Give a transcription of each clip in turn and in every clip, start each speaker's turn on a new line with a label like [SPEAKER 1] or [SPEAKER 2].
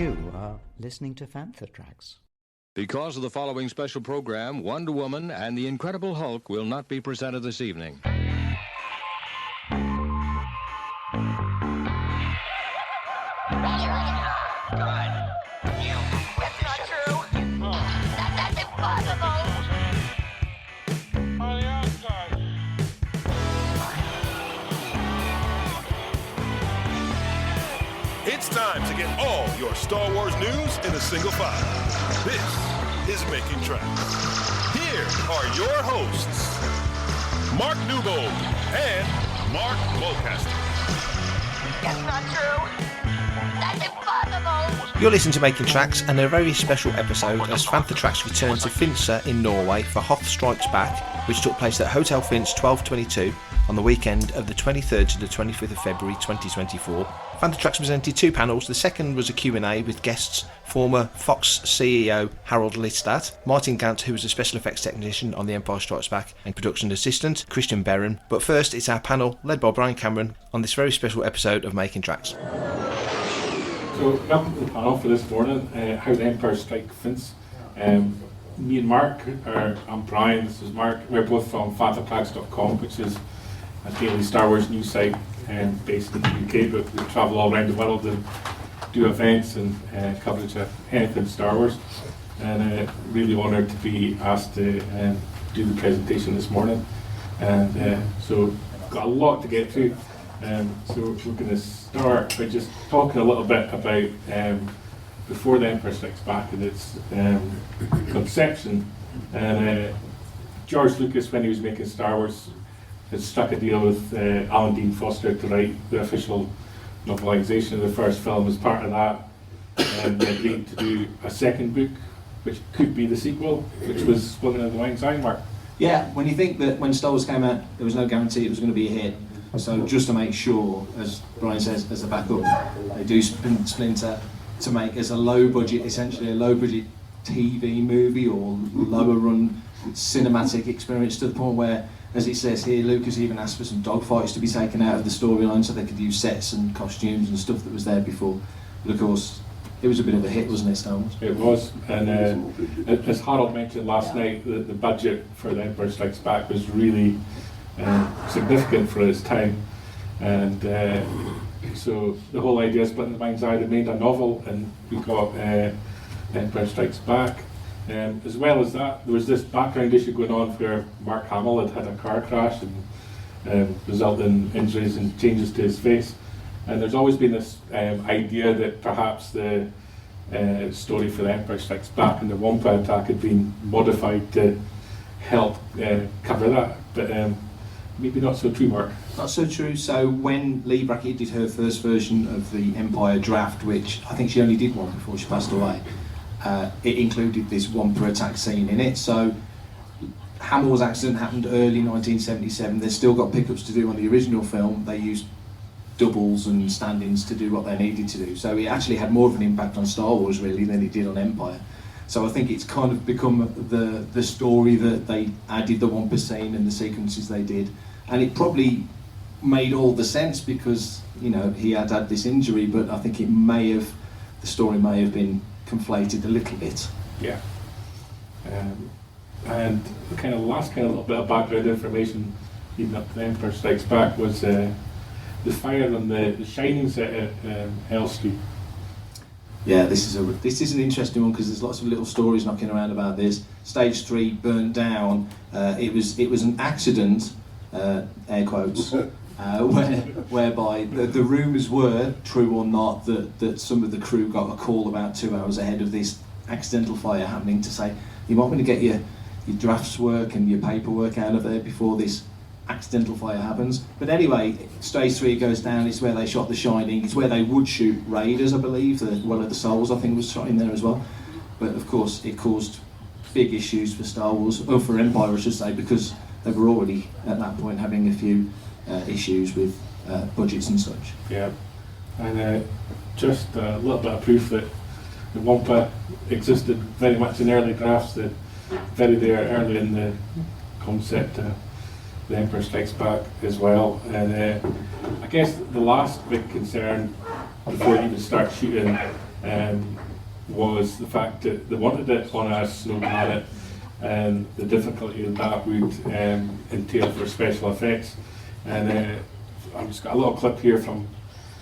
[SPEAKER 1] You are listening to Fantha Tracks.
[SPEAKER 2] Because of the following special program, Wonder Woman and the Incredible Hulk will not be presented this evening.
[SPEAKER 3] It's time to get all your Star Wars news in a single file. This is Making Tracks. Here are your hosts, Mark Newbold and Mark Mulcaster.
[SPEAKER 4] That's not true. That's impossible.
[SPEAKER 5] You're listening to Making Tracks and a very special episode as Fantha Tracks return to Finse in Norway for Hoth Strikes Back, which took place at Hotel Finse 1222 on the weekend of the 23rd to the 25th of February 2024. Fantha Tracks presented two panels. The second was a Q&A with guests former Fox CEO Harold Listat, Martin Gant, who was a special effects technician on The Empire Strikes Back, and production assistant Christian Berron. But first, it's our panel led by Brian Cameron on this very special episode of Making Tracks.
[SPEAKER 6] So, welcome to the panel for this morning, How the Empire Strikes Finse. Me and Mark, I'm Brian, this is Mark, we're both from FanthaTracks.com, which is a daily Star Wars news site based in the UK, but we travel all around the world and do events and coverage of anything Star Wars. And really honoured to be asked to do the presentation this morning. And so, got a lot to get through. So we're going to start by just talking a little bit about before The Empire Strikes Back and its conception. And George Lucas, when he was making Star Wars, had struck a deal with Alan Dean Foster to write the official novelisation of the first film. As part of that, they agreed to do a second book, which could be the sequel, which was Splinter of the Mind's Eye, Mark.
[SPEAKER 7] Yeah, when you think that when Star Wars came out, there was no guarantee it was going to be a hit. So just to make sure, as Brian says, as a backup, they do Splinter to make as a low budget, essentially a low budget TV movie or lower run cinematic experience, to the point where, as it says here, Lucas even asked for some dogfights to be taken out of the storyline so they could use sets and costumes and stuff that was there before. But of course, it was a bit of a hit, wasn't it, Star Wars?
[SPEAKER 6] It was, and as Harold mentioned last night, the budget for The Empire Strikes Back was really significant for its time, and so the whole idea of Splitting the Mind's Eye, they made a novel, and we got Empire Strikes Back. As well as that, there was this background issue going on where Mark Hamill had a car crash and resulted in injuries and changes to his face. And there's always been this idea that perhaps the story for The Empire Strikes Back and the Wampa attack had been modified to help cover that. But maybe not so true, Mark.
[SPEAKER 7] Not so true. So when Lee Brackett did her first version of the Empire draft, which I think she only did one before she passed away, it included this Wampa attack scene in it. So Hamill's accident happened early 1977. They've still got pickups to do on the original film. They used doubles and stand-ins to do what they needed to do. So it actually had more of an impact on Star Wars really than it did on Empire. So I think it's kind of become the story that they added the Wampa scene and the sequences they did. And it probably made all the sense because, you know, he had this injury, but I think the story may have been conflated a little bit.
[SPEAKER 6] Yeah. And the kind of last little bit of background information leading up to The Empire Strikes Back was the fire on the Shining set at Elstree.
[SPEAKER 7] Yeah, this is an interesting one because there's lots of little stories knocking around about this. Stage 3 burnt down. It was an accident, air quotes, whereby the rumours were, true or not, that some of the crew got a call about 2 hours ahead of this accidental fire happening to say, you might want to get your drafts work and your paperwork out of there before this accidental fire happens. But anyway, Stage 3 goes down. It's where they shot The Shining. It's where they would shoot Raiders, I believe. One of the Souls, I think, was shot in there as well. But of course, it caused big issues for Star Wars, or for Empire, I should say, because they were already at that point having a few issues with budgets and such.
[SPEAKER 6] Yeah, and just a little bit of proof that the Wampa existed very much in early drafts, that very there early in the concept. The Empire Strikes Back as well, and I guess the last big concern before they even start shooting was the fact that they wanted it on a snow planet, and the difficulty that would entail for special effects. And I've just got a little clip here from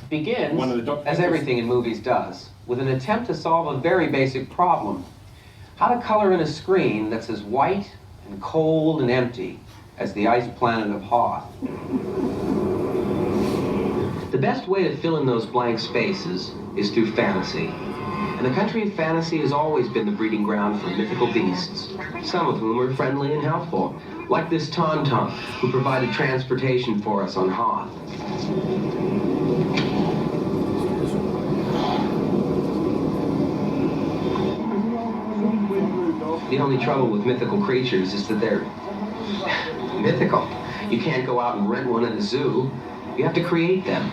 [SPEAKER 8] begins,
[SPEAKER 6] one of the
[SPEAKER 8] as everything in movies does, with an attempt to solve a very basic problem. How to color in a screen that's as white and cold and empty as the ice planet of Hoth. The best way to fill in those blank spaces is through fantasy. And the country of fantasy has always been the breeding ground for mythical beasts, some of whom are friendly and helpful, like this Tauntaun, who provided transportation for us on Hoth. The only trouble with mythical creatures is that they're mythical. You can't go out and rent one at a zoo. You have to create them.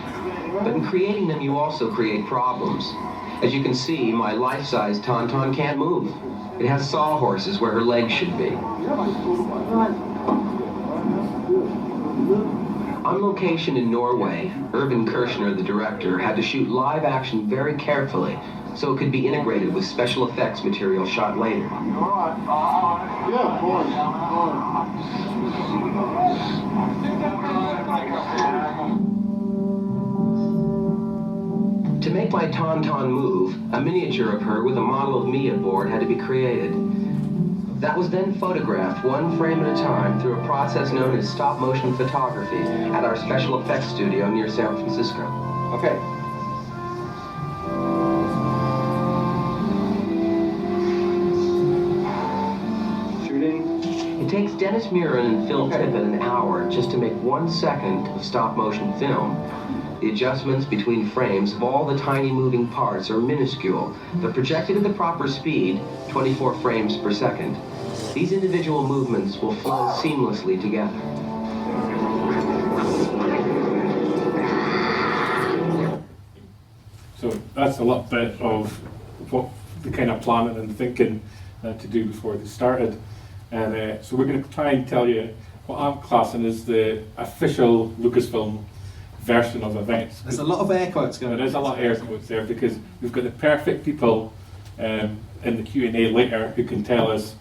[SPEAKER 8] But in creating them, you also create problems. As you can see, my life-size Tauntaun can't move. It has sawhorses where her legs should be. On location in Norway, Irvin Kershner, the director, had to shoot live action very carefully so it could be integrated with special effects material shot later.
[SPEAKER 9] Yeah, of course.
[SPEAKER 8] To make my Tauntaun move, a miniature of her with a model of me aboard had to be created. That was then photographed one frame at a time through a process known as stop-motion photography at our special effects studio near San Francisco.
[SPEAKER 9] Okay.
[SPEAKER 8] It takes Dennis Muren and Phil Tippett an hour just to make 1 second of stop-motion film. The adjustments between frames of all the tiny moving parts are minuscule, but projected at the proper speed, 24 frames per second. These individual movements will flow seamlessly together.
[SPEAKER 6] So that's a little bit of what the kind of planning and thinking to do before they started. And so we're going to try and tell you what I'm classing as the official Lucasfilm version of events.
[SPEAKER 7] There's a lot of air quotes going on.
[SPEAKER 6] There is a lot of air quotes there because we've got the perfect people in the Q&A later who can tell us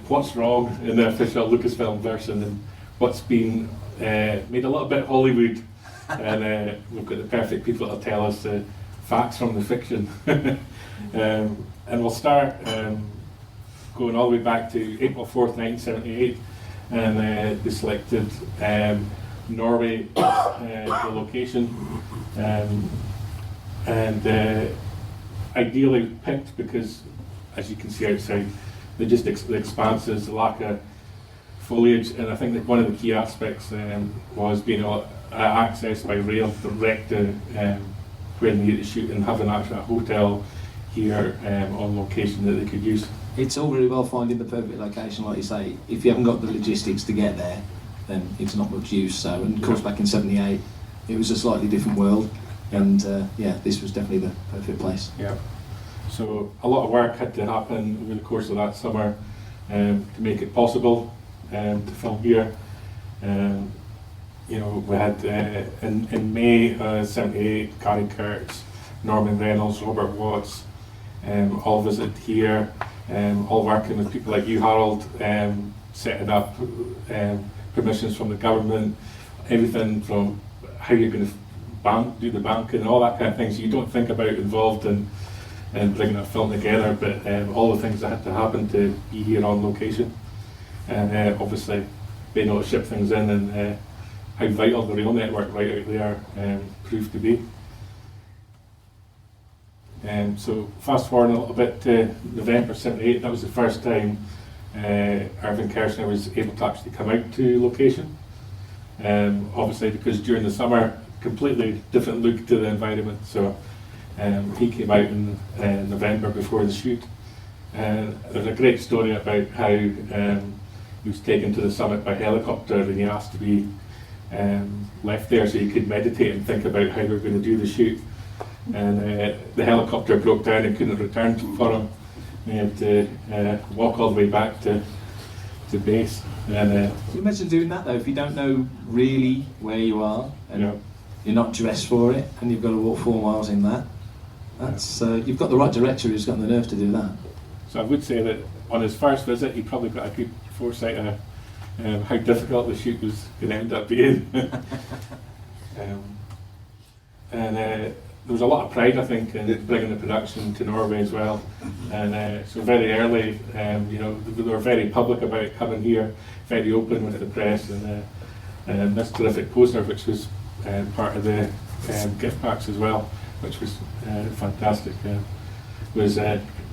[SPEAKER 6] what's wrong in the official Lucasfilm version and what's been made a little bit Hollywood. And we've got the perfect people to tell us the facts from the fiction. And we'll start going all the way back to April 4th, 1978, and they selected Norway as the location, and ideally picked because, as you can see outside, the expanses, the lack of foliage, and I think that one of the key aspects was being able to access by rail direct to where they needed to shoot and having actually a hotel here on location that they could use.
[SPEAKER 7] It's all really well finding the perfect location, like you say. If you haven't got the logistics to get there, then it's not much use. So, and of course, back in '78, it was a slightly different world, and yeah, this was definitely the perfect place.
[SPEAKER 6] Yeah. So a lot of work had to happen over the course of that summer to make it possible to film here. You know, we had in May '78, Gary Kurtz, Norman Reynolds, Robert Watts, all visited here, all working with people like you, Harold, setting up permissions from the government, everything from how you're going to do the banking and all that kind of thing. So you don't think about involved in bringing a film together, but all the things that had to happen to be here on location, and obviously being able to ship things in, and how vital the rail network right out there proved to be. So fast forward a little bit to November '78, that was the first time Irvin Kershner was able to actually come out to location. Obviously because during the summer, completely different look to the environment, so he came out in November before the shoot. And there's a great story about how he was taken to the summit by helicopter and he asked to be left there so he could meditate and think about how they were going to do the shoot. And the helicopter broke down and couldn't return for him. He had to walk all the way back to base. And
[SPEAKER 7] Can you imagine doing that though, if you don't know really where you are? And
[SPEAKER 6] yeah.
[SPEAKER 7] you're not dressed for it, and you've got to walk 4 miles in that. That's you've got the right director who's got the nerve to do that.
[SPEAKER 6] So I would say that on his first visit, he probably got a good foresight of how difficult the shoot was going to end up being. There was a lot of pride, I think, in bringing the production to Norway as well. And so very early, they were very public about coming here, very open with the press, and this terrific poster, which was part of the gift packs as well, which was fantastic, was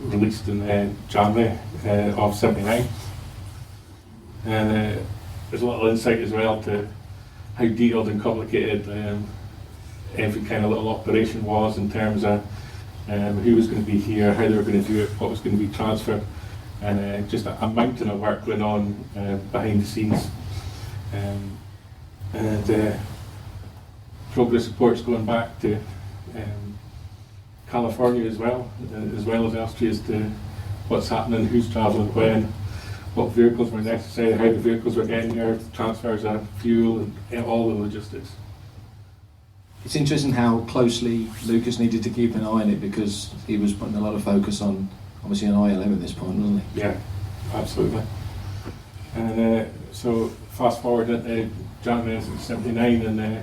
[SPEAKER 6] released in January of '79. And there's a little insight as well to how detailed and complicated every kind of little operation was in terms of who was going to be here, how they were going to do it, what was going to be transferred, and just a mountain of work going on behind the scenes. And progress reports going back to California as well as Austria, as to what's happening, who's travelling when, what vehicles were necessary, how the vehicles were getting there, transfers of fuel, and all the logistics.
[SPEAKER 7] It's interesting how closely Lucas needed to keep an eye on it, because he was putting a lot of focus on, obviously, on ILM at this point, wasn't he?
[SPEAKER 6] Yeah, absolutely. And so fast forward into January '79, and they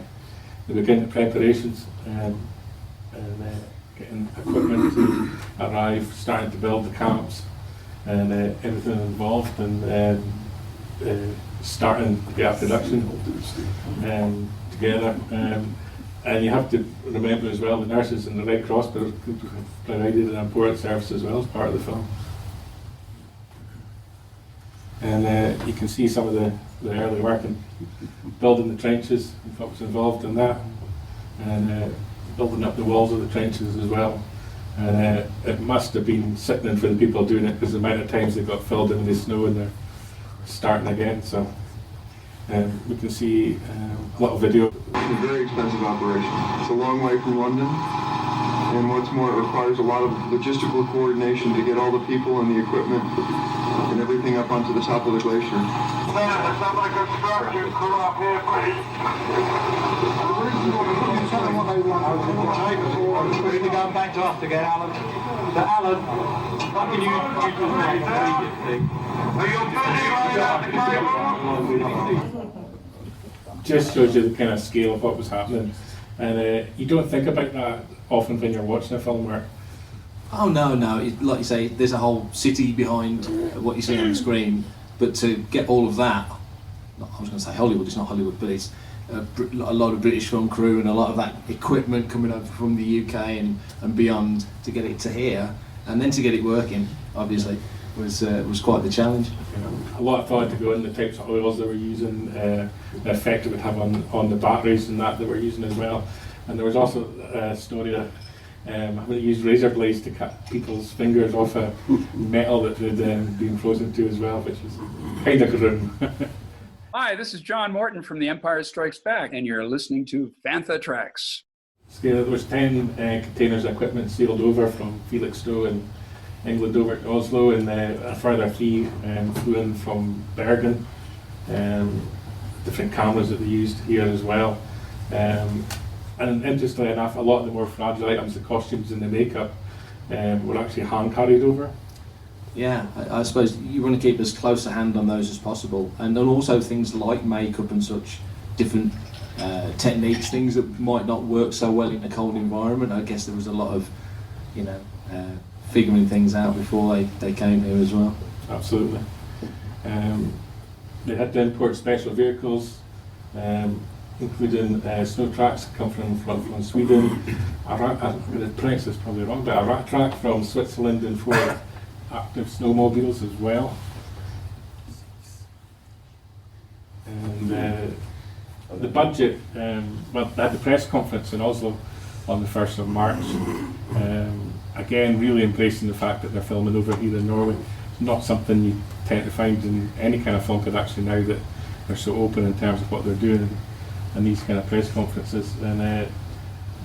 [SPEAKER 6] begin the preparations and getting equipment to arrive, starting to build the camps, and everything involved, and starting the production together. And you have to remember as well, the nurses and the Red Cross provided an important service as well as part of the film. And you can see some of the early work in building the trenches, what was involved in that, and building up the walls of the trenches as well. And it must have been sickening for the people doing it, because the amount of times they got filled in the snow and they're starting again. So we can see a little video.
[SPEAKER 9] It's a very expensive operation. It's a long way from London, and what's more, it requires a lot of logistical coordination to get all the people and the equipment and everything up onto the top of the glacier.
[SPEAKER 10] Someone construction crew up here, please.
[SPEAKER 11] Tell them what they want to take before we're going to go back to Aftergate, Alan. So Alan, how can you do the immediate thing?
[SPEAKER 10] Are you busy right out the cable?
[SPEAKER 6] Just shows you the kind of scale of what was happening, and you don't think about that often when you're watching a film work.
[SPEAKER 7] Oh no, like you say, there's a whole city behind what you see on the screen, but to get all of that, I was going to say Hollywood, it's not Hollywood, but it's a lot of British film crew and a lot of that equipment coming over from the UK and beyond to get it to here, and then to get it working, obviously, was quite the challenge.
[SPEAKER 6] A lot of thought to go in the types of oils they were using, the effect it would have on the batteries and that they were using as well. And there was also a story that having to use razor blades to cut people's fingers off a metal that had been frozen to as well, which was kind of grim.
[SPEAKER 12] Hi, this is John Morton from The Empire Strikes Back, and you're listening to Fantha Tracks.
[SPEAKER 6] There was 10 containers of equipment sailed over from Felixstowe in England over to Oslo, and a further 3 flew in from Bergen. Different cameras that they used here as well. And interestingly enough, a lot of the more fragile items, the costumes and the makeup, were actually hand carried over.
[SPEAKER 7] Yeah, I suppose you want to keep as close a hand on those as possible, and then also things like makeup and such, different techniques, things that might not work so well in a cold environment. I guess there was a lot of, figuring things out before they came here as well.
[SPEAKER 6] Absolutely. They had to import special vehicles, including snow tracks come from Sweden. I'm going to pronounce this probably wrong, but a rat track from Switzerland, and 4 active snowmobiles as well. And the budget, they had the press conference in Oslo on the 1st of March. Again, really embracing the fact that they're filming over here in Norway. It's not something you tend to find in any kind of film production now, that they're so open in terms of what they're doing and these kind of press conferences. And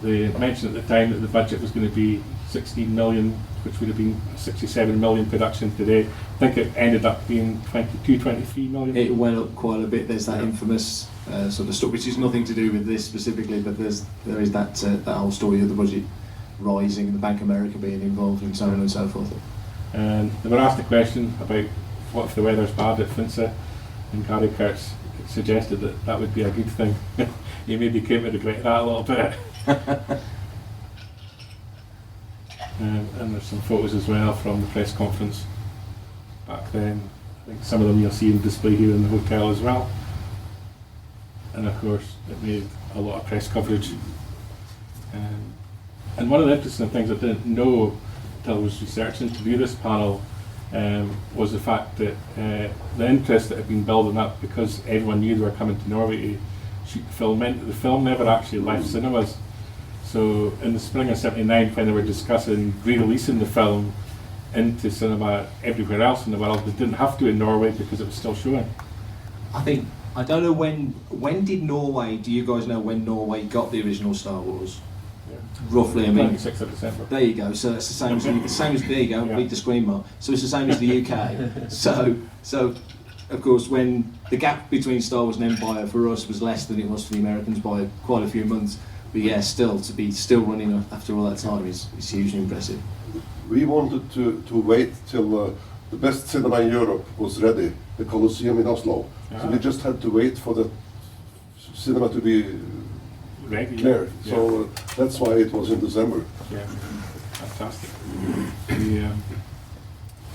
[SPEAKER 6] they mentioned at the time that the budget was going to be 16 million, which would have been 67 million production today. I think it ended up being 22, 23 million.
[SPEAKER 7] It went up quite a bit. There's that infamous sort of stuff, which is nothing to do with this specifically, but there is that whole story of the budget rising and the Bank of America being involved and so on and so forth.
[SPEAKER 6] And they were asked a question about what if the weather's bad at Finsa, and Gary Kurtz suggested that would be a good thing. He maybe came to regret that a little bit. And there's some photos as well from the press conference back then. I think some of them you'll see on display here in the hotel as well. And of course it made a lot of press coverage. And one of the interesting things I didn't know until I was researching to do this panel was the fact that the interest that had been building up, because everyone knew they were coming to Norway to shoot the film, meant that the film never actually left cinemas. So in the spring of '79, when they were discussing re-releasing the film into cinema everywhere else in the world, they didn't have to in Norway because it was still showing.
[SPEAKER 7] I don't know when did Norway, do you guys know when Norway got the original Star Wars?
[SPEAKER 6] Yeah.
[SPEAKER 7] Roughly, I mean.
[SPEAKER 6] 26th of December.
[SPEAKER 7] There you go, so it's the same as there you go,
[SPEAKER 6] Yeah.
[SPEAKER 7] read the screen mark. So it's the same as the UK. So of course when the gap between Star Wars and Empire for us was less than it was for the Americans by quite a few months. But yeah, to be running after all that time is hugely impressive.
[SPEAKER 13] We wanted to wait till the best cinema in Europe was ready, the Colosseum in Oslo. So we just had to wait for the cinema to be
[SPEAKER 6] ready.
[SPEAKER 13] Clear. Yeah. So that's why it was in December.
[SPEAKER 6] Yeah, fantastic.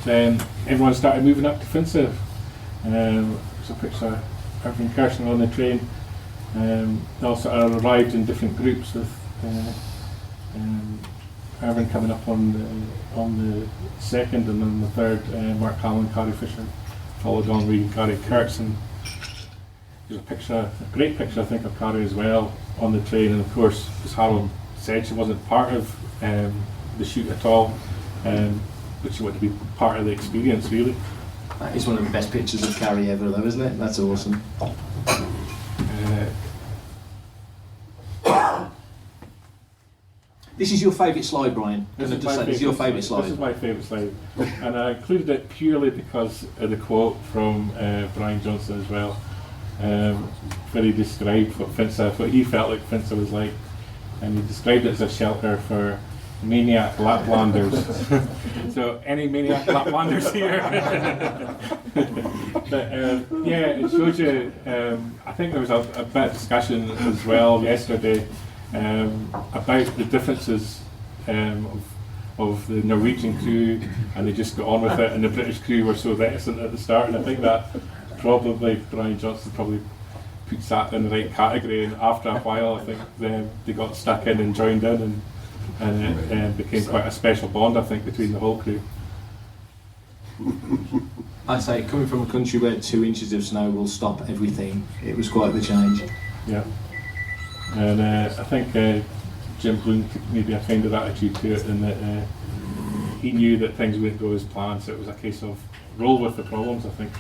[SPEAKER 6] Then everyone started moving up to Finse. There's a picture of Irving Kershner on the train. They also arrived in different groups with Irving coming up on the second, and then the third, Mark Hamill, Carrie Fisher, followed on reading Gary Kurtz. And there's a great picture I think of Carrie as well on the train. And of course, as Harold said, she wasn't part of the shoot at all, but she wanted to be part of the experience really.
[SPEAKER 7] That is one of the best pictures of Carrie ever though, isn't it? That's awesome. This is your favourite slide, Brian. This is your favourite slide.
[SPEAKER 6] This is my favourite slide, and I included it purely because of the quote from Brian Johnson as well, where he described what he felt like Finse was like, and he described it as a shelter for maniac Laplanders. So any maniac Laplanders here? But yeah, it shows you. I think there was a bit of discussion as well yesterday. About the differences of the Norwegian crew, and they just got on with it, and the British crew were so reticent at the start, and I think that probably Brian Johnson probably puts that in the right category, and after a while I think they got stuck in and joined in, and it became quite a special bond I think between the whole crew.
[SPEAKER 7] I say, coming from a country where 2 inches of snow will stop everything, it was quite the change.
[SPEAKER 6] Yeah. And I think Jim Bloom took maybe a kind of attitude to it, in that he knew that things wouldn't go as planned, so it was a case of roll with the problems, I think.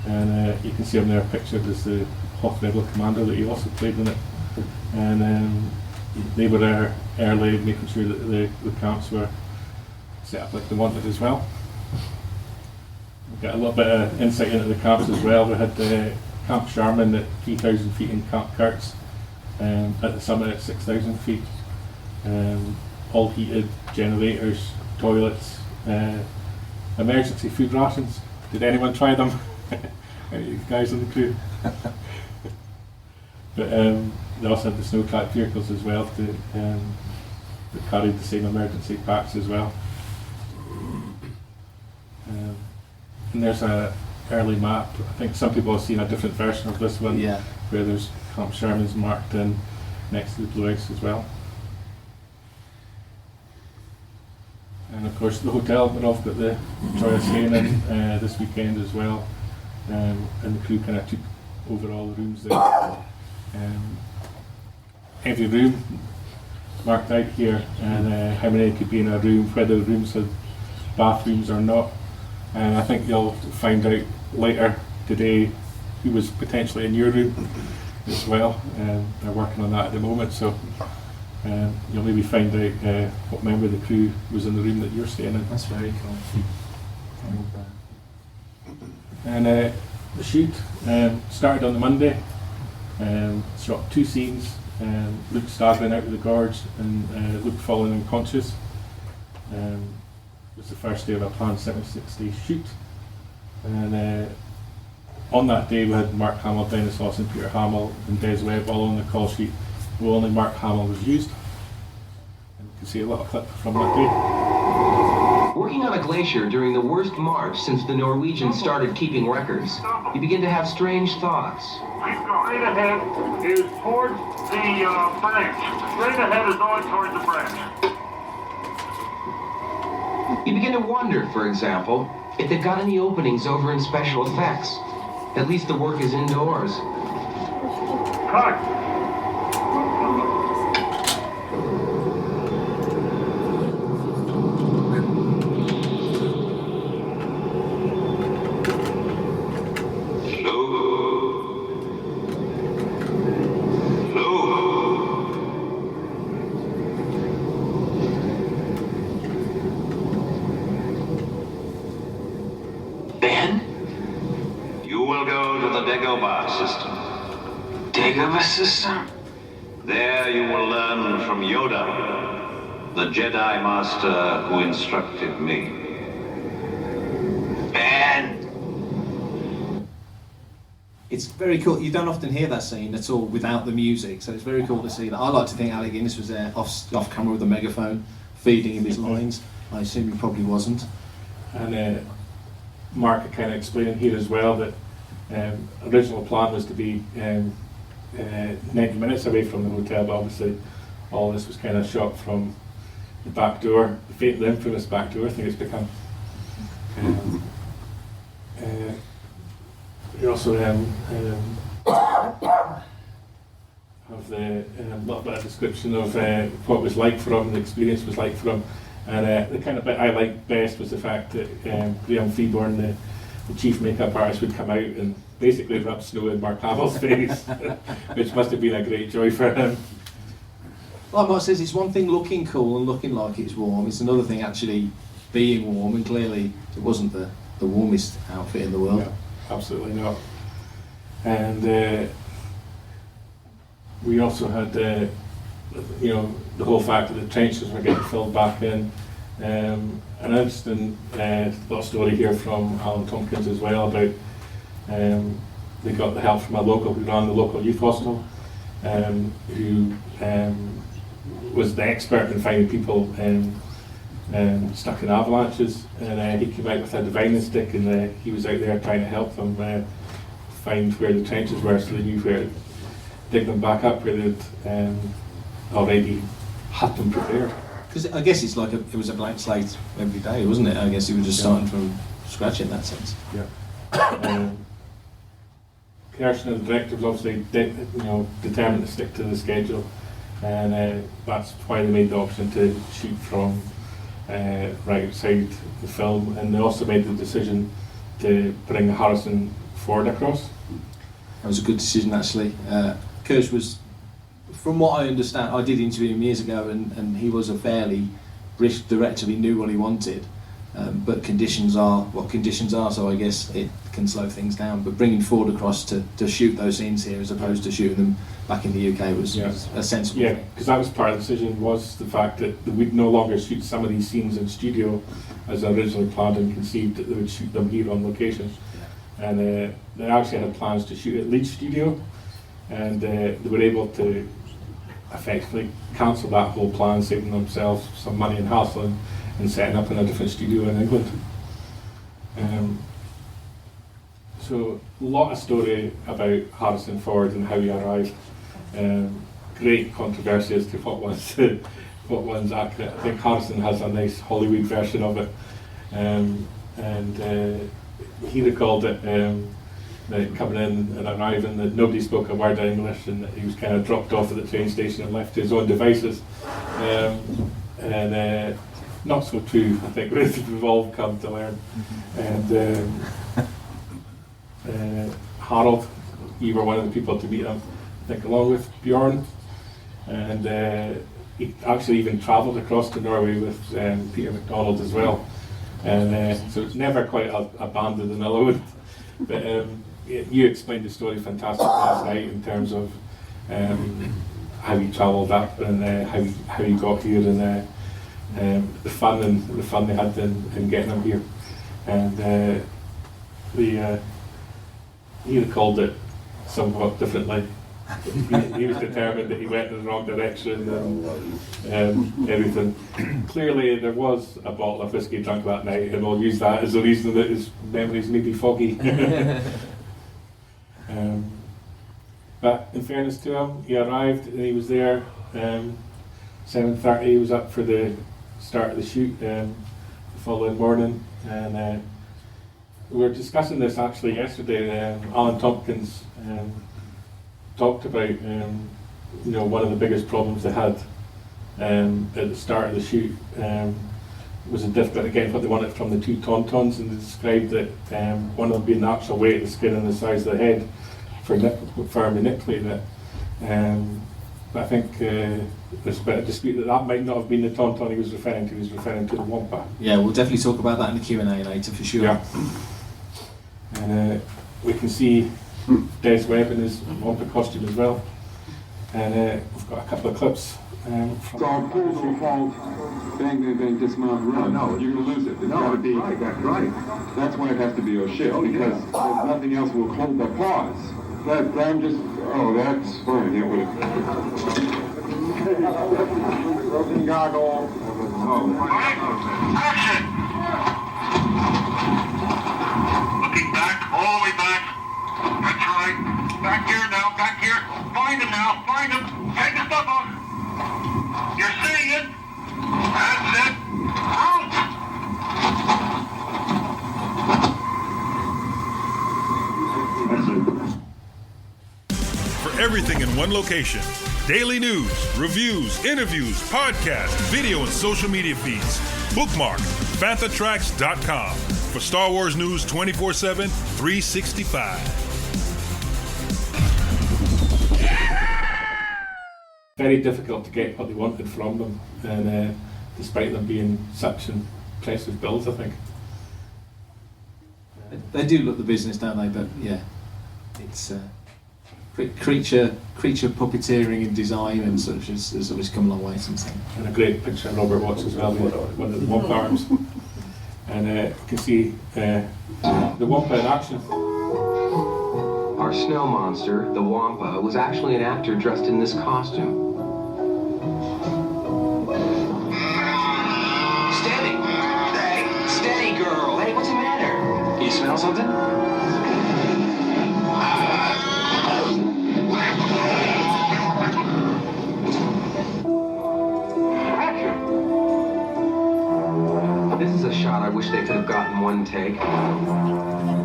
[SPEAKER 6] And you can see him there pictured as the Hoth Rebel commander that he also played in it. And they were there early, making sure that the camps were set up like they wanted as well. We got a little bit of insight into the camps as well. We had Camp Sharman at 3,000 feet in Camp Kurtz. At the summit at 6,000 feet, all heated, generators, toilets, emergency food rations. Did anyone try them? You guys in the crew? But they also had the snow-clad vehicles as well that carried the same emergency packs as well. And there's an early map. I think some people have seen a different version of this one, where there's Camp Sherman's marked in next to the Blue Ice as well. And of course the hotel, but I've got the joy of staying in this weekend as well, and the crew kind of took over all the rooms there. Every room marked out here, and how many could be in a room, whether the rooms had bathrooms or not. And I think you'll find out later today who was potentially in your room as well. They're working on that at the moment, so you'll maybe find out what member of the crew was in the room that you're staying in.
[SPEAKER 7] That's very cool.
[SPEAKER 6] And the shoot started on the Monday, Shot 2 scenes, Luke staggering out of the gorge and Luke falling unconscious. It was the first day of a planned 76-day shoot. And on that day we had Mark Hamill, Dennis Lawson, Peter Hamill and Des Webb all on the call sheet, where only Mark Hamill was used. And you can see a little clip from that day.
[SPEAKER 8] Working on a glacier during the worst March since the Norwegians started keeping records, you begin to have strange thoughts.
[SPEAKER 10] Straight ahead is towards the branch. Straight ahead is going towards the branch.
[SPEAKER 8] You begin to wonder, for example, if they've got any openings over in special effects. At least the work is indoors.
[SPEAKER 10] Cut!
[SPEAKER 14] Dagobah system? There you will learn from Yoda, the Jedi Master who instructed me. Ben!
[SPEAKER 7] It's very cool. You don't often hear that scene at all without the music, so it's very cool to see that. I like to think Alec Guinness was there off camera with a megaphone, feeding him his lines. I assume he probably wasn't.
[SPEAKER 6] And Mark kind of explaining here as well that original plan was to be 90 minutes away from the hotel, but obviously all this was kind of shot from the back door, the infamous back door, I think it's become. We also have the little bit of description of what it was like for him, the experience was like for him, and the kind of bit I liked best was the fact that Graham Freeborn, the chief makeup artist, would come out and basically rub snow in Mark Hamill's face, which must have been a great joy for him.
[SPEAKER 7] Like Mark says, it's one thing looking cool and looking like it's warm, it's another thing actually being warm, and clearly it wasn't the warmest outfit in the world.
[SPEAKER 6] No, absolutely not. And we also had the whole fact that the trenches were getting filled back in. An interesting little story here from Alan Tompkins as well about they got the help from a local who ran the local youth hostel, who was the expert in finding people stuck in avalanches, and he came out with a divining stick, and he was out there trying to help them find where the trenches were, so they knew where to dig them back up where they'd already had them prepared.
[SPEAKER 7] Because I guess it's like it was a blank slate every day, wasn't it? I guess he was just starting from scratch in that sense.
[SPEAKER 6] Yeah. Kirsten, the director, was obviously determined to stick to the schedule, and that's why they made the option to shoot from right outside the film, and they also made the decision to bring Harrison Ford across.
[SPEAKER 7] That was a good decision, actually. Kirsch was, from what I understand, I did interview him years ago, and he was a fairly brisk director. He knew what he wanted, but conditions are what conditions are, so I guess it can slow things down. But bringing Ford across to shoot those scenes here as opposed to shooting them back in the UK was a sensible thing.
[SPEAKER 6] Because that was part of the decision, was the fact that we'd no longer shoot some of these scenes in studio as originally planned and conceived, that they would shoot them here on location. And they actually had plans to shoot at Leeds Studio, and they were able to effectively cancel that whole plan, saving themselves some money and hassle and setting up in a different studio in England. So a lot of story about Harrison Ford and how he arrived. Great controversy as to what one's accurate. I think Harrison has a nice Hollywood version of it, and he recalled it that coming in and arriving, that nobody spoke a word of English, and that he was kind of dropped off at the train station and left to his own devices. And not so true, I think, we've all come to learn. And Harold, you were one of the people to meet him, I think, along with Bjorn. And he actually even travelled across to Norway with Peter MacDonald as well. And so it's never quite abandoned and alone. But you explained the story fantastic last night in terms of how you travelled up and how you got here and the fun they had in getting them here, and he recalled it somewhat differently. He was determined that he went in the wrong direction and everything. Clearly there was a bottle of whiskey drunk that night, and we'll use that as the reason that his memories may be foggy. But in fairness to him, he arrived and he was there 7:30. He was up for the start of the shoot the following morning, and we were discussing this actually yesterday. Alan Tompkins talked about one of the biggest problems they had at the start of the shoot was the difficulty getting what they wanted from the two tauntauns, and they described that one of them being the actual weight of the skin and the size of the head for manipulating it. But I think there's a bit of dispute that might not have been the tauntaun he was referring to. He was referring to the wampa.
[SPEAKER 7] Yeah, we'll definitely talk about that in the Q&A later for sure.
[SPEAKER 6] Yeah. And we can see Des Webb in his wampa costume as well. And we've got a couple of clips from...
[SPEAKER 9] So our pulls will fall, bang, bang, bang, dismount, run. No, you're going to lose it. It's got to be... Right, that's right. That's why it has to be O'Shea, because nothing else will hold the pause. I'm just... Oh, that's fine. Yeah, broken goggle.
[SPEAKER 10] Action! Looking back, all the way back. That's right. Back here now, back here. Find him now, find him. Take the stuff off. You're seeing it. That's it. Out!
[SPEAKER 3] That's it. For everything in one location, daily news, reviews, interviews, podcasts, video, and social media feeds, bookmark FanthaTracks.com for Star Wars news 24/7, 365.
[SPEAKER 6] Very difficult to get what they wanted from them, and despite them being such impressive builds, I think.
[SPEAKER 7] They do look the business, don't they? But yeah, it's creature puppeteering and design and such has obviously come a long way since then.
[SPEAKER 6] And a great picture of Robert Watts as well, with one of the Wampa arms. And you can see the Wampa in action.
[SPEAKER 8] Our snow monster, the Wampa, was actually an actor dressed in this costume. Steady! Hey, steady, girl! Hey, what's the matter? You smell something? This is a shot I wish they could have gotten one take.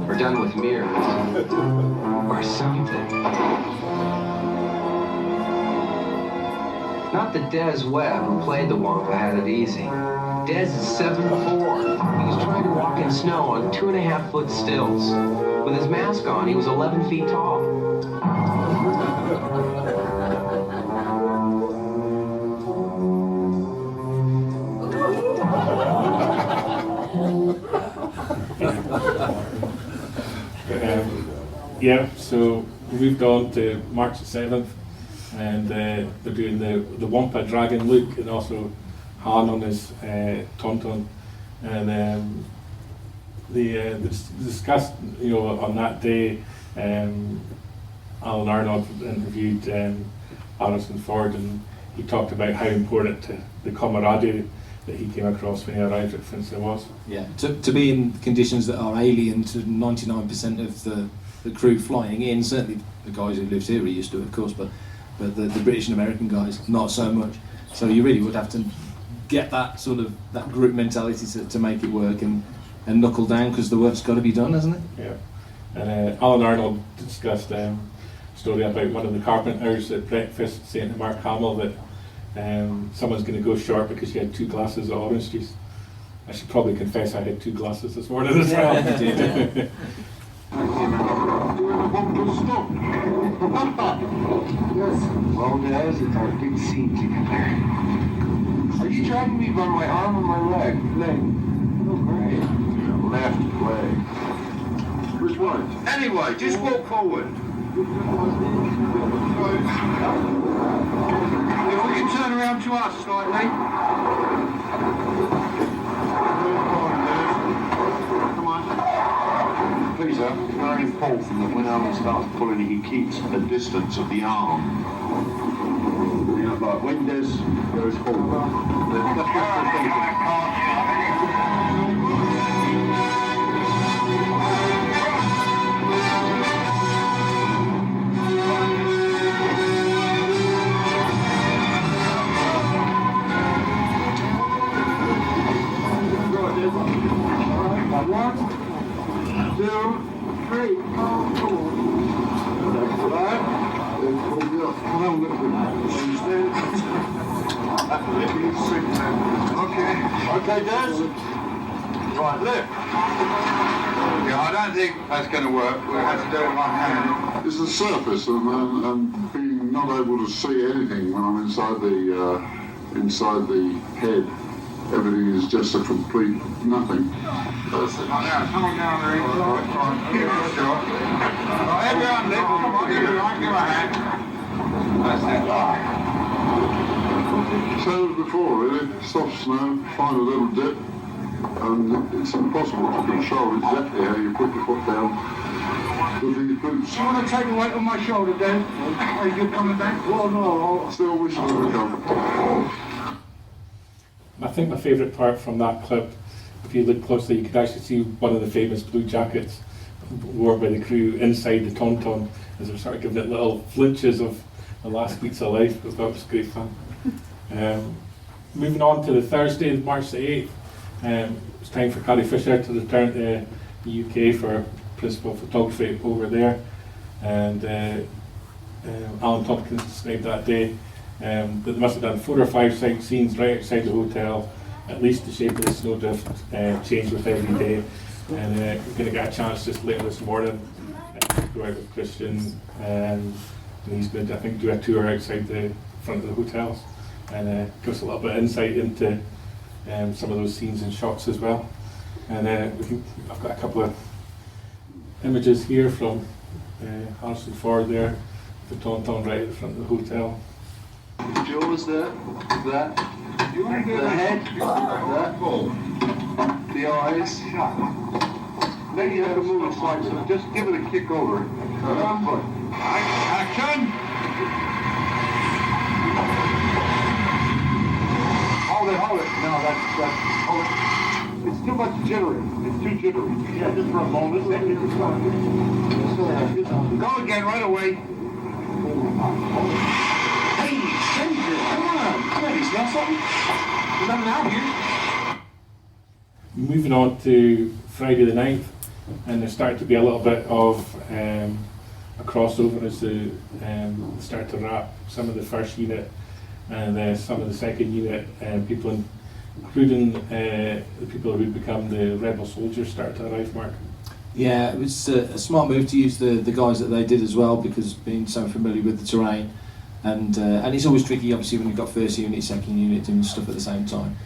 [SPEAKER 8] Or done with mirrors. Or something. Not that Des Webb, who played the Wampa, had it easy. Des is 7'4". He was trying to walk in snow on 2.5-foot stilts. With his mask on, he was 11 feet tall.
[SPEAKER 6] Yeah, so we moved on to March the 7th, and they're doing the Wampa Dragon look, and also Han on his tauntaun, and they discussed, on that day, Alan Arnold interviewed Harrison Ford, and he talked about how important the camaraderie that he came across when he arrived at Finster was.
[SPEAKER 7] Yeah, to be in conditions that are alien to 99% of the crew flying in, certainly the guys who lived here are used to it, of course, but the British and American guys, not so much. So you really would have to get that sort of that group mentality to make it work and knuckle down, because the work's got to be done, hasn't it?
[SPEAKER 6] Yeah. And Alan Arnold discussed a story about one of the carpenters at breakfast saying to Mark Hamill that someone's going to go short because she had 2 glasses of orange juice. I should probably confess I had 2 glasses this morning as well.
[SPEAKER 9] Yes. Well, Des, it's our big scene together. Are you dragging me by my arm or my leg? Leg. Oh, great. Left leg. Which way?
[SPEAKER 10] Anyway, just walk forward. If we can turn around to us slightly. Come on. Peter, very important that when Alan starts pulling, he keeps a distance of the arm. Like when goes forward.
[SPEAKER 9] One, two, three.
[SPEAKER 10] Okay, Des? Right, lift. Yeah, I don't think that's going to work. We'll have to do it one hand.
[SPEAKER 9] It's the surface and being not able to see anything when I'm inside the head. Everything is just a complete nothing.
[SPEAKER 10] Come on down there. Give it a shot. Right, everyone lift. Come on, everyone, give a hand. That's it.
[SPEAKER 9] Same as before, really. Soft snow, find a little dip, and it's impossible to control exactly how you put your foot down with these boots.
[SPEAKER 10] You want to take a weight on my shoulder, Dan? Are you coming back?
[SPEAKER 9] Well, no, I still wish I would come.
[SPEAKER 6] I think my favourite part from that clip, if you look closely, you could actually see one of the famous blue jackets worn by the crew inside the Tauntaun, as they're sort of giving it little flinches of the last beats of life. Because that was great fun. Moving on to the Thursday, March the 8th, it's time for Carrie Fisher to return to the UK for principal photography over there, and Alan Tompkins described that day that they must have done 4 or 5 sight scenes right outside the hotel. At least the shape of the snowdrift changed with every day, and we're going to get a chance just later this morning to go out with Christian, and he's going to, I think, do a tour outside the front of the hotels, and give us a little bit of insight into some of those scenes and shots as well. And I've got a couple of images here from Harrison Ford there, the Tauntaun right at the front of the hotel.
[SPEAKER 9] The jaws there, that, the head, that, the eyes.
[SPEAKER 10] Then you have to move it slightly, so just give it a kick over. Action! Hold it. No, that's hold it. It's too much jittery. It's too jittery. Yeah, just for a moment. Go again right away. Hey, Ginger, come on. You smell something? There's nothing out here.
[SPEAKER 6] Moving on to Friday the 9th, and there started to be a little bit of a crossover as they start to wrap some of the first unit and some of the second unit, people including the people who become the rebel soldiers start to arrive, Mark.
[SPEAKER 7] Yeah, it was a smart move to use the guys that they did as well, because being so familiar with the terrain, and it's always tricky obviously when you've got first unit, second unit doing stuff at the same time,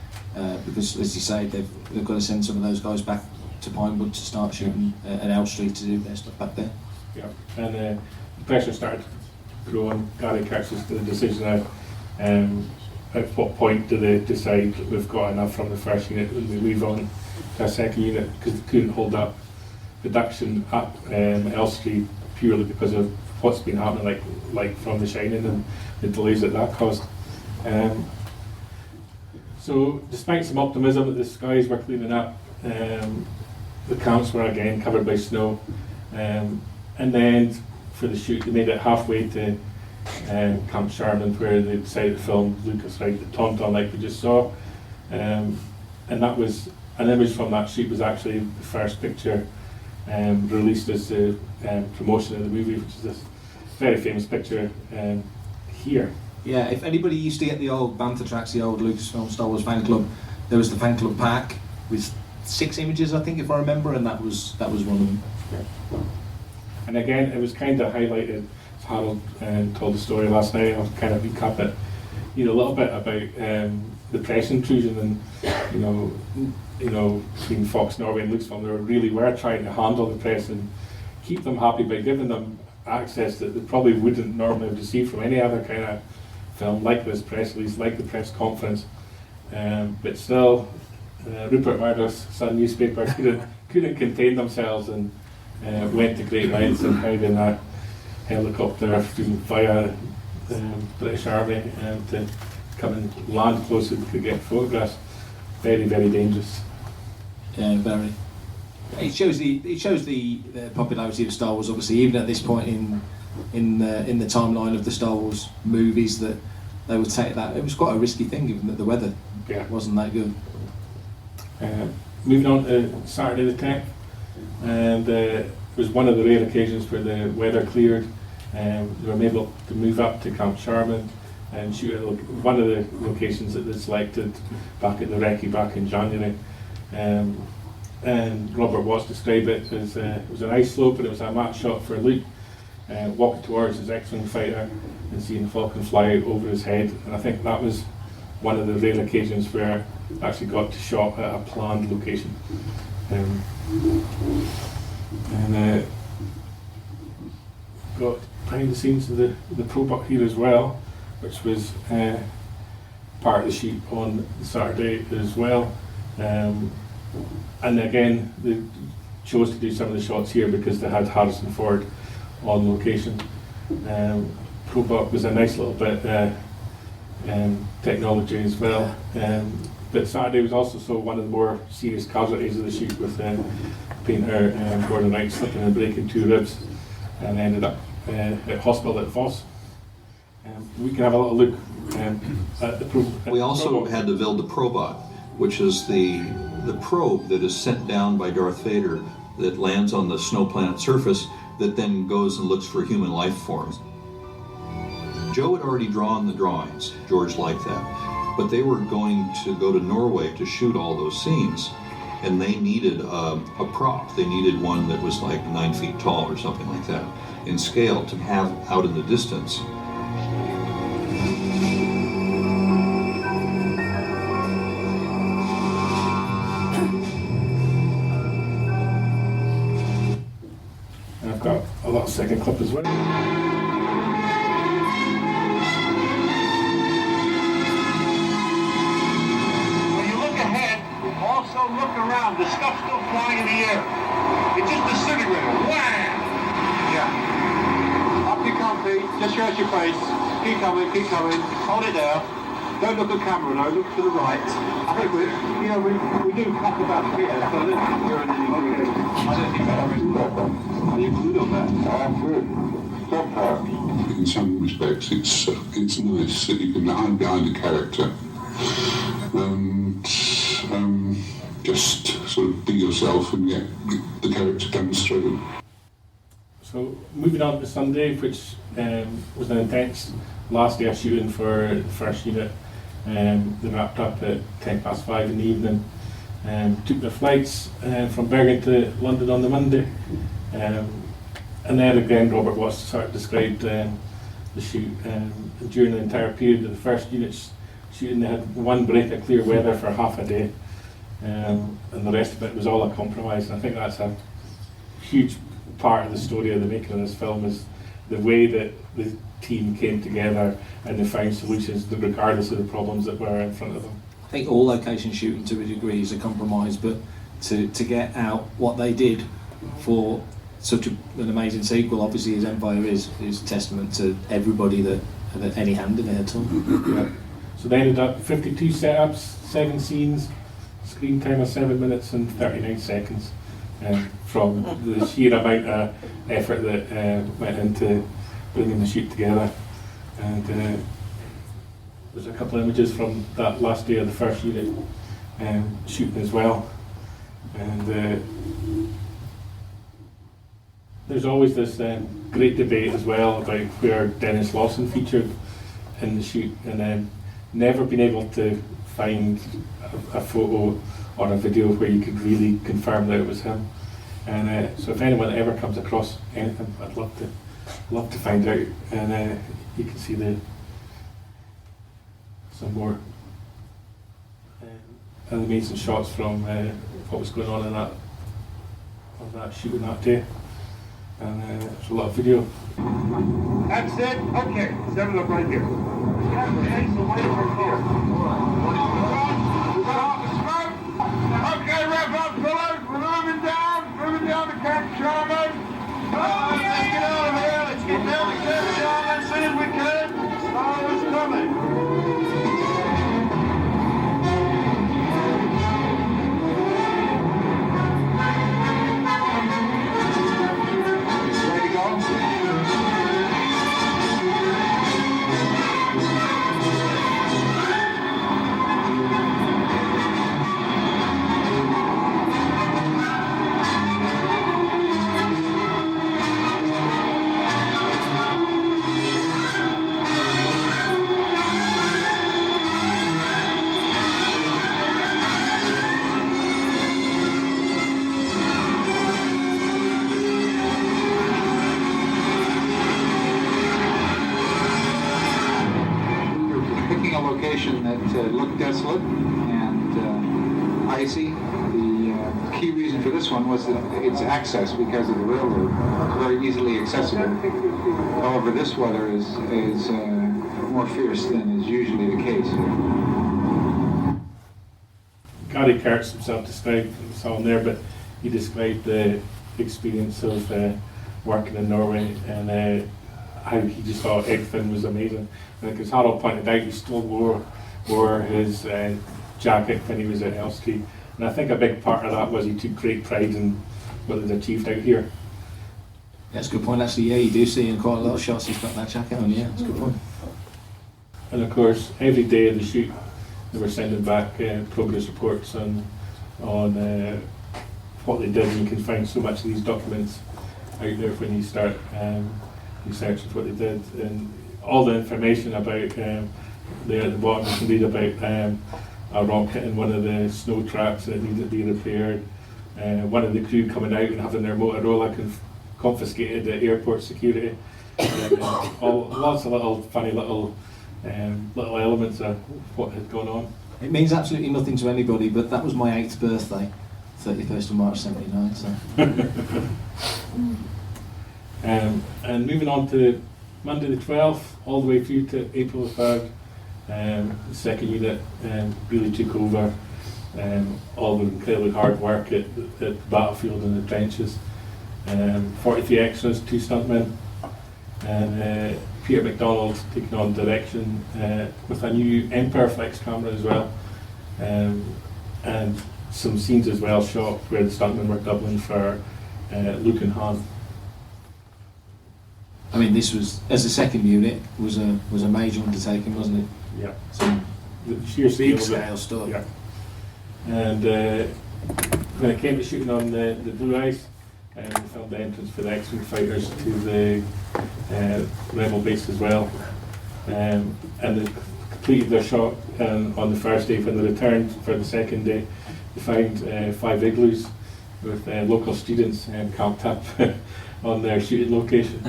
[SPEAKER 7] because as you say, they've got to send some of those guys back to Pinewood to start shooting at Elstree to do their stuff back there.
[SPEAKER 6] Yeah, and the pressure started growing. Gary catches the decision at what point do they decide that we've got enough from the first unit and we move on to a second unit, because they couldn't hold up production at Elstree purely because of what's been happening, like from The Shining and the delays that caused. So despite some optimism that the skies were cleaning up, the camps were again covered by snow, and then for the shoot they made it halfway to Camp Sherman, where they decided to film Lucas Ride the Tauntaun like we just saw, and that was an image from that shoot was actually the first picture released as the promotion of the movie, which is this very famous picture here.
[SPEAKER 7] Yeah, if anybody used to get the old Bantha Tracks, the old Lucasfilm Star Wars fan club, there was the fan club pack with 6 images, I think, if I remember, and that was one of them.
[SPEAKER 6] Yeah. And again, it was kind of highlighted. Harold told the story last night. I'll kind of recap it, a little bit about the press intrusion, and between Fox Norway and Lucasfilm, they really were trying to handle the press keep them happy by giving them access that they probably wouldn't normally have received from any other kind of film, like this press release, like the press conference. But still, Rupert Murdoch's Sun newspaper couldn't contain themselves and went to great lengths and hired in a helicopter via British Army to come and land close and could get photographs. Very, very dangerous.
[SPEAKER 7] Yeah, very. It shows the popularity of Star Wars. Obviously, even at this point in the timeline of the Star Wars movies, that they would take that. It was quite a risky thing, given that the weather wasn't that good.
[SPEAKER 6] Moving on to Saturday the 10th, and it was one of the rare occasions where the weather cleared. They were able to move up to Camp Sharman and shoot at one of the locations that they selected back at the Recce back in January. And Robert Watts described it as it was an ice slope, and it was a match shot for Luke walking towards his X-Wing fighter and seeing the Falcon fly over his head. And I think that was one of the rare occasions where I actually got to shot at a planned location. Got behind the scenes of the Probot here as well, which was part of the shoot on Saturday as well. And again, they chose to do some of the shots here because they had Harrison Ford on location. Probot was a nice little bit technology as well. But Saturday was also one of the more serious casualties of the shoot, with painter Gordon Wright slipping and breaking 2 ribs and ended up at hospital at Voss. We can have a little look at the probe.
[SPEAKER 15] We also had to build the Probot, which is the probe that is sent down by Darth Vader that lands on the snow planet surface that then goes and looks for human life forms. Joe had already drawn the drawings. George liked that. But they were going to go to Norway to shoot all those scenes, and they needed a prop. They needed one that was like 9 feet tall or something like that in scale to have out in the distance.
[SPEAKER 6] And I've got a little second clip as well.
[SPEAKER 10] Also look around, the stuff's still flying in the air. It just disintegrated. Wham! Yeah. Up you come, Pete. Just stretch your face. Keep coming, keep coming. Hold it there. Don't look at camera though, look to the right. I think we do cut about here, so I don't think we're in any I don't think that is proper. Are you good on that? I'm good. Proper.
[SPEAKER 16] In some respects, it's nice that you can hide behind a character. Just sort of be yourself, and yet the character comes through.
[SPEAKER 6] So moving on to Sunday, which was an intense last day of shooting for the first unit. They wrapped up at 5:10 in the evening. Took their flights from Bergen to London on the Monday. And then again, Robert Watts sort of described the shoot. During the entire period of the first unit's shooting, they had one break of clear weather for half a day. And the rest of it was all a compromise. And I think that's a huge part of the story of the making of this film, is the way that the team came together and they found solutions regardless of the problems that were in front of them.
[SPEAKER 7] I think all location shooting to a degree is a compromise, but to get out what they did for such an amazing sequel, obviously, as Empire is testament to everybody that had any hand in it at all.
[SPEAKER 6] Yeah. So they ended up 52 setups, 7 scenes, screen time of 7 minutes and 39 seconds, from the sheer amount of effort that went into bringing the shoot together. And there's a couple of images from that last day of the first unit shooting as well. And there's always this great debate as well about where Dennis Lawson featured in the shoot, and never been able to find a photo or a video where you could really confirm that it was him. And so if anyone ever comes across anything, I'd love to find out. And you can see some more amazing shots from what was going on in that shooting that day. and there's a lot of video.
[SPEAKER 10] That's it. Okay, set it up right here. Okay, wrap up, fellas. We're moving down the camp, Sherman. Let's get out of here. Let's get down the camp, Sherman, as soon as we can. Snow is coming.
[SPEAKER 11] That looked desolate and icy. The key reason for this one was that its access because of the railroad, very easily accessible. However, this weather is more fierce than is usually the case.
[SPEAKER 6] Gary Kurtz himself described the song there, but he described the experience of working in Norway and how he just thought everything was amazing. And as Harold pointed out, he still wore his jacket when he was at Elstree. And I think a big part of that was he took great pride in what he'd achieved out here.
[SPEAKER 7] That's a good point, actually. Yeah, you do see in quite a lot of shots he's got that jacket on. Yeah, that's a good point.
[SPEAKER 6] And of course, every day of the shoot, they were sending back progress reports on what they did. And you can find so much of these documents out there when you start researching what they did, and all the information about there at the bottom. You can read about a rock hitting one of the snow tracks that needed to be repaired. One of the crew coming out and having their Motorola confiscated at airport security. Lots of little funny little elements of what had gone on.
[SPEAKER 7] It means absolutely nothing to anybody, but that was my 8th birthday, 31st of March 79. So.
[SPEAKER 6] And moving on to Monday the 12th, all the way through to April the 3rd, the second unit really took over all the incredibly hard work at the battlefield and the trenches. 43 extras, 2 stuntmen, and Peter MacDonald taking on direction with a new Empire Flex camera as well, and some scenes as well shot where the stuntmen were doubling for Luke and Han.
[SPEAKER 7] I mean, this was, as a second unit, was a major undertaking, wasn't it?
[SPEAKER 6] Yeah.
[SPEAKER 7] So
[SPEAKER 6] the sheer
[SPEAKER 7] big scale stuff.
[SPEAKER 6] Yeah. And when it came to shooting on the Blue Ice, we filmed the entrance for the X-Wing fighters to the Rebel base as well. And they completed their shot on the first day. When they returned for the second day, they found 5 igloos with local students camped up on their shooting location.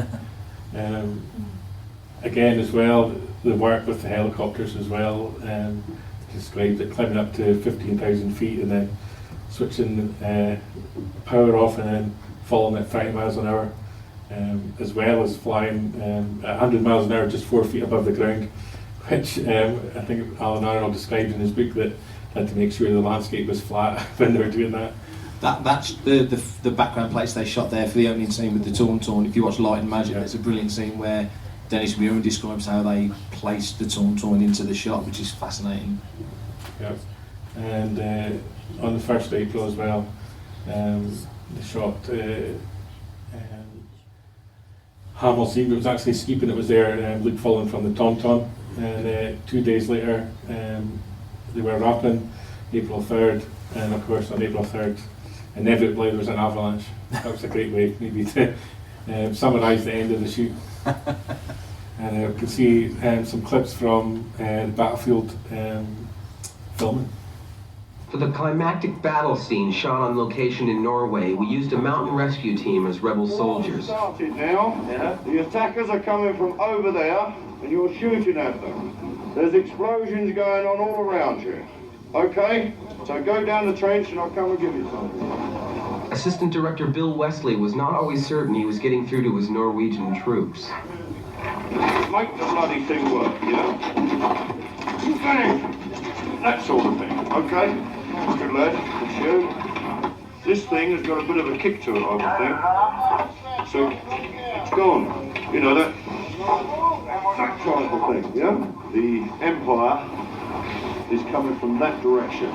[SPEAKER 6] Again, as well, the work with the helicopters as well, described it climbing up to 15,000 feet and then switching power off and then falling at 30 miles an hour, as well as flying at 100 miles an hour just 4 feet above the ground, which I think Alan Arnold described in his book that had to make sure the landscape was flat when they were doing that.
[SPEAKER 7] That's the background plates they shot there for the opening scene with the Tauntaun. If you watch Light and Magic, there's a brilliant scene where Dennis Muren describes how they placed the Tauntaun into the shot, which is fascinating.
[SPEAKER 6] Yeah, and on the 1st of April as well, they shot Hamel scene. It was actually Skippon that was there, Luke falling from the Tauntaun, and 2 days later they were rapping, April 3rd, and of course on April 3rd inevitably there was an avalanche. That was a great way maybe to summarise the end of the shoot. And we can see some clips from the battlefield filming.
[SPEAKER 8] For the climactic battle scene shot on location in Norway, we used a mountain rescue team as rebel soldiers.
[SPEAKER 10] Started now. Yeah. The attackers are coming from over there, and you're shooting at them. There's explosions going on all around you. Okay? So go down the trench and I'll come and give you something.
[SPEAKER 8] Assistant Director Bill Wesley was not always certain he was getting through to his Norwegian troops.
[SPEAKER 10] Make the bloody thing work, you know? Bang! That sort of thing, okay? Good lad, good shoot. This thing has got a bit of a kick to it, I would think. So, it's gone. You know, that type of thing, yeah? The Empire is coming from that direction,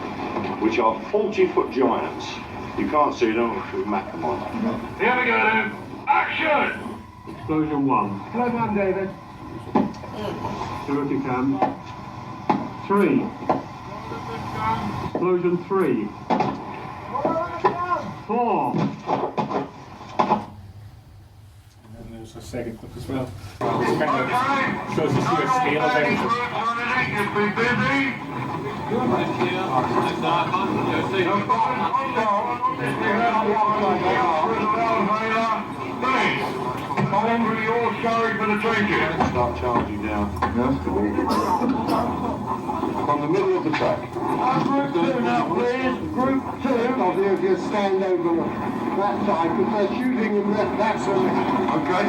[SPEAKER 10] which are 40-foot giants. You can't see them through Macamon. Here we go then. Action! Explosion 1. Slow down, David. 2 if you can. 3. Explosion 3. 4.
[SPEAKER 6] And there's a second clip as well. This kind of shows the sheer scale of everything.
[SPEAKER 10] You're sorry for the drinking. Start charging now. From the middle of the track.
[SPEAKER 9] Group 2 now, please. Group 2. I'll do if you stand over that side, because they're shooting in that side.
[SPEAKER 10] Okay.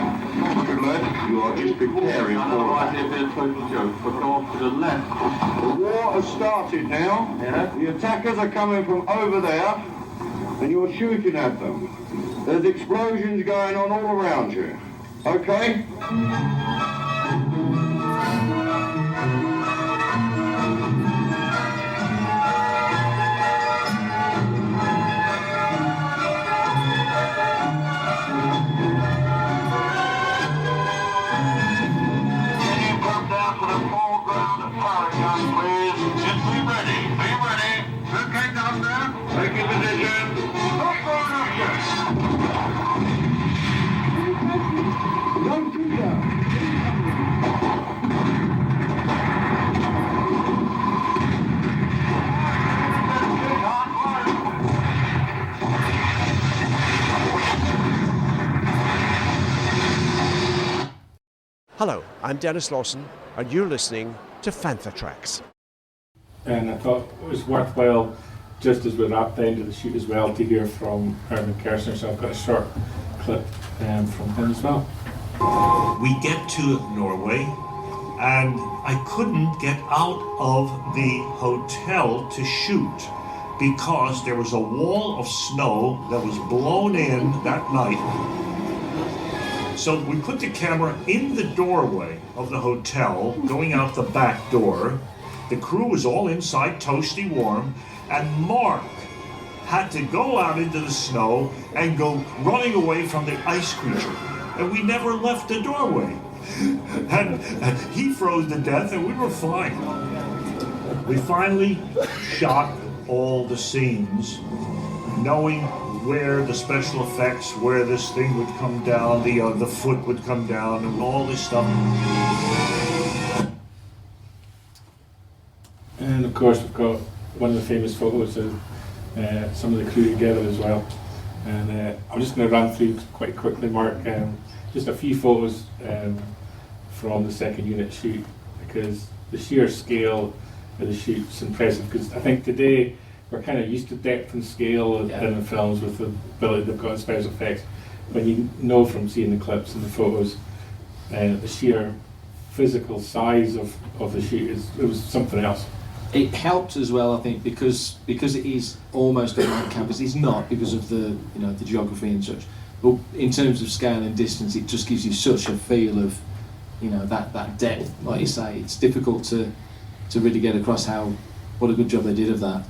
[SPEAKER 10] Good lad. You are just preparing for it. But go off to the left. The war has started now. Yeah. The attackers are coming from over there, and you're shooting at them. There's explosions going on all around you. Okay?
[SPEAKER 17] Hello, I'm Dennis Lawson, and you're listening to Fantha Tracks.
[SPEAKER 6] And I thought it was worthwhile, just as we're at the end of the shoot as well, to hear from Herman Kerstner, so I've got a short clip from him as well.
[SPEAKER 18] We get to Norway, and I couldn't get out of the hotel to shoot because there was a wall of snow that was blown in that night. So we put the camera in the doorway of the hotel, going out the back door. The crew was all inside, toasty warm, and Mark had to go out into the snow and go running away from the ice creature. And we never left the doorway. And he froze to death and we were fine. We finally shot all the scenes, knowing where the special effects, where this thing would come down, the foot would come down, and all this stuff.
[SPEAKER 6] And of course we've got one of the famous photos of some of the crew together as well. And I'm just going to run through quite quickly, Mark, just a few photos from the second unit shoot, because the sheer scale of the shoot's impressive. Because I think today we're kind of used to depth and scale in the films with the ability they've got in special effects. When you know from seeing the clips and the photos, the sheer physical size of the shoot it was something else.
[SPEAKER 7] It helped as well, I think, because it is almost a blank canvas. It's not because of the the geography and such, but in terms of scale and distance, it just gives you such a feel of that depth. Like you say, it's difficult to really get across what a good job they did of that.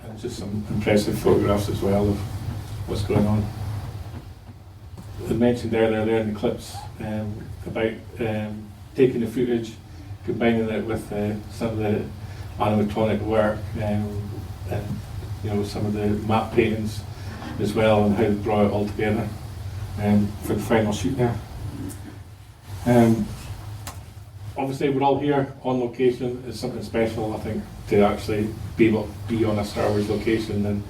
[SPEAKER 6] And just some impressive photographs as well of what's going on. I mentioned earlier there in the clips about taking the footage, combining it with some of the animatronic work and some of the map paintings as well, and how they brought it all together for the final shoot there. Obviously we're all here on location. It's something special, I think, to actually be able to be on a Star Wars location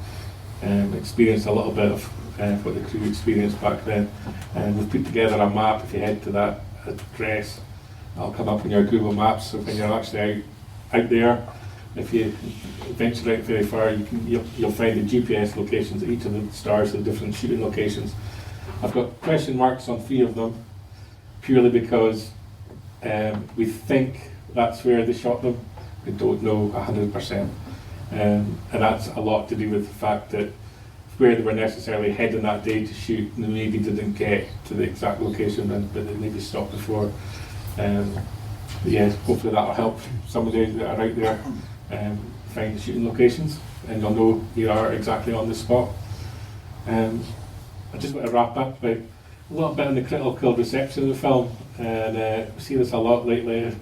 [SPEAKER 6] and experience a little bit of what the crew experienced back then. And we've put together a map. If you head to that address, it'll come up in your Google Maps, so when you're actually out there, if you venture out very far, you'll find the GPS locations at each of the stars, the different shooting locations. I've got question marks on 3 of them, purely because we think that's where they shot them. We don't know 100%. And that's a lot to do with the fact that where they were necessarily heading that day to shoot, they maybe didn't get to the exact location, but they maybe stopped before. Yeah, hopefully that'll help somebody that are out there find the shooting locations, and you'll know you are exactly on the spot. I just want to wrap up by a little bit on the critical reception of the film, and we see this a lot lately,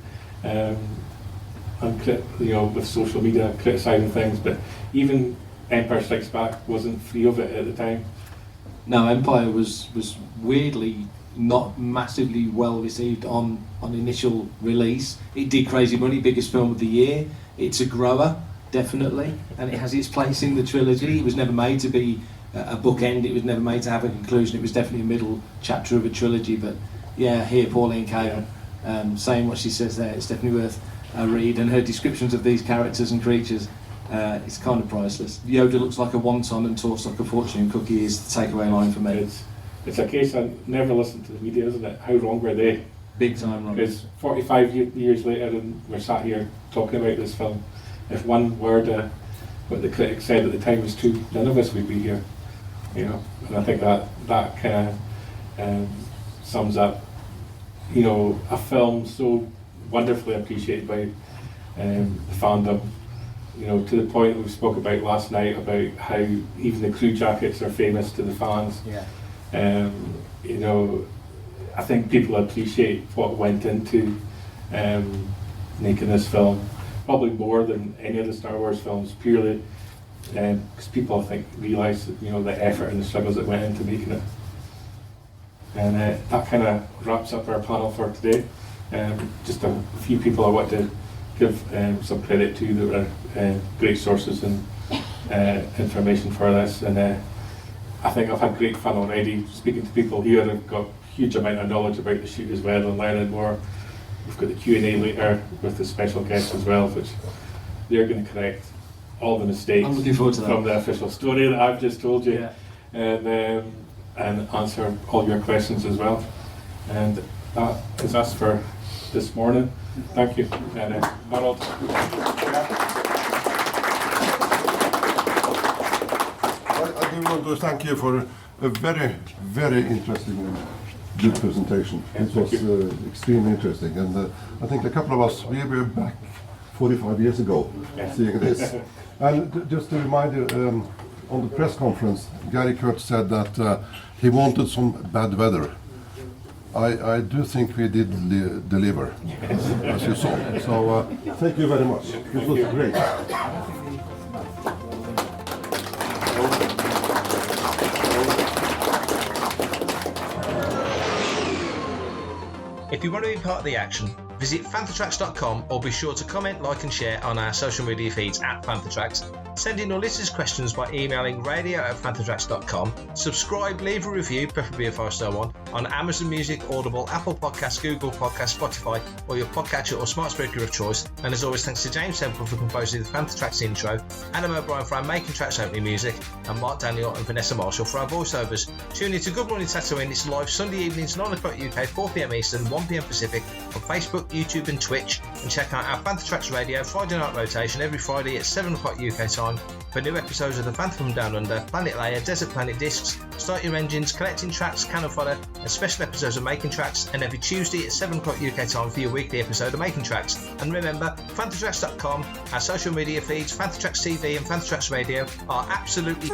[SPEAKER 6] with social media criticising things, but even Empire Strikes Back wasn't free of it at the time.
[SPEAKER 7] No, Empire was weirdly not massively well received on initial release. It did crazy money, biggest film of the year. It's a grower, definitely, and it has its place in the trilogy. It was never made to be a bookend, it was never made to have a conclusion. It was definitely a middle chapter of a trilogy, but yeah, here Pauline Kael saying what she says there, it's definitely worth a read, and her descriptions of these characters and creatures, it's kind of priceless. Yoda looks like a wonton and talks like a fortune cookie is the takeaway line for me.
[SPEAKER 6] It's a case I never listened to the media, isn't it? How wrong were they?
[SPEAKER 7] Big time wrong.
[SPEAKER 6] Because 45 years later, and we're sat here talking about this film, if one word what the critics said at the time was true, none of us would be here. And I think that kind of sums up, a film so wonderfully appreciated by the fandom. To the point that we spoke about last night about how even the crew jackets are famous to the fans.
[SPEAKER 7] Yeah.
[SPEAKER 6] I think people appreciate what went into making this film, probably more than any of the Star Wars films, purely because people, I think, realise the effort and the struggles that went into making it. And that kind of wraps up our panel for today. Just a few people I want to give some credit to that were great sources and information for this. And I think I've had great fun already speaking to people here who've got a huge amount of knowledge about the shoot as well and learning more. We've got the Q&A later with the special guests as well, which they're going to correct all the mistakes
[SPEAKER 7] I'm looking forward to that.
[SPEAKER 6] From the official story that I've just told you, and answer all your questions as well. And that is us for this morning. Thank you, and Harold.
[SPEAKER 13] I do want to thank you for a very, very interesting and good presentation. It was extremely interesting, and I think a couple of us, we were back 45 years ago seeing this. And just to remind you, on the press conference, Gary Kurtz said that he wanted some bad weather. I do think we did deliver, as you saw. So thank you very much. It was great.
[SPEAKER 5] If you want to be part of the action, visit fanthatracks.com or be sure to comment, like and share on our social media feeds at Fanthatracks. Send in your listeners' questions by emailing radio@fanthatracks.com. Subscribe, leave a review, preferably a 5-star one, on Amazon Music, Audible, Apple Podcasts, Google Podcasts, Spotify, or your podcatcher or smart speaker of choice. And as always, thanks to James Temple for composing the Fanthatracks intro, Adam O'Brien for our Making Tracks opening music, and Mark Daniel and Vanessa Marshall for our voiceovers. Tune in to Good Morning Tatooine. It's live Sunday evenings, 9 o'clock UK, 4 p.m. Eastern, 1 p.m. Pacific, on Facebook, YouTube and Twitch. And check out our Fanthatracks Radio Friday night rotation every Friday at 7 o'clock UK time for new episodes of The Phantom from Down Under, Planet Leia, Desert Planet Discs, Start Your Engines, Collecting Tracks, Cannon Fodder, and special episodes of Making Tracks, and every Tuesday at 7 o'clock UK time for your weekly episode of Making Tracks. And remember, fanthatracks.com, our social media feeds, Fanthatracks TV and Fanthatracks Radio are absolutely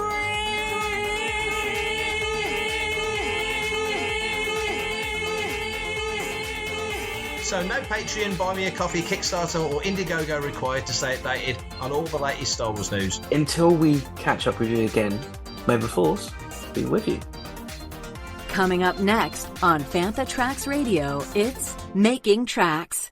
[SPEAKER 5] so no Patreon, Buy Me a Coffee, Kickstarter or Indiegogo required to stay updated on all the latest Star Wars news.
[SPEAKER 19] Until we catch up with you again, may the Force be with you.
[SPEAKER 20] Coming up next on Fanthatracks Radio, it's Making Tracks.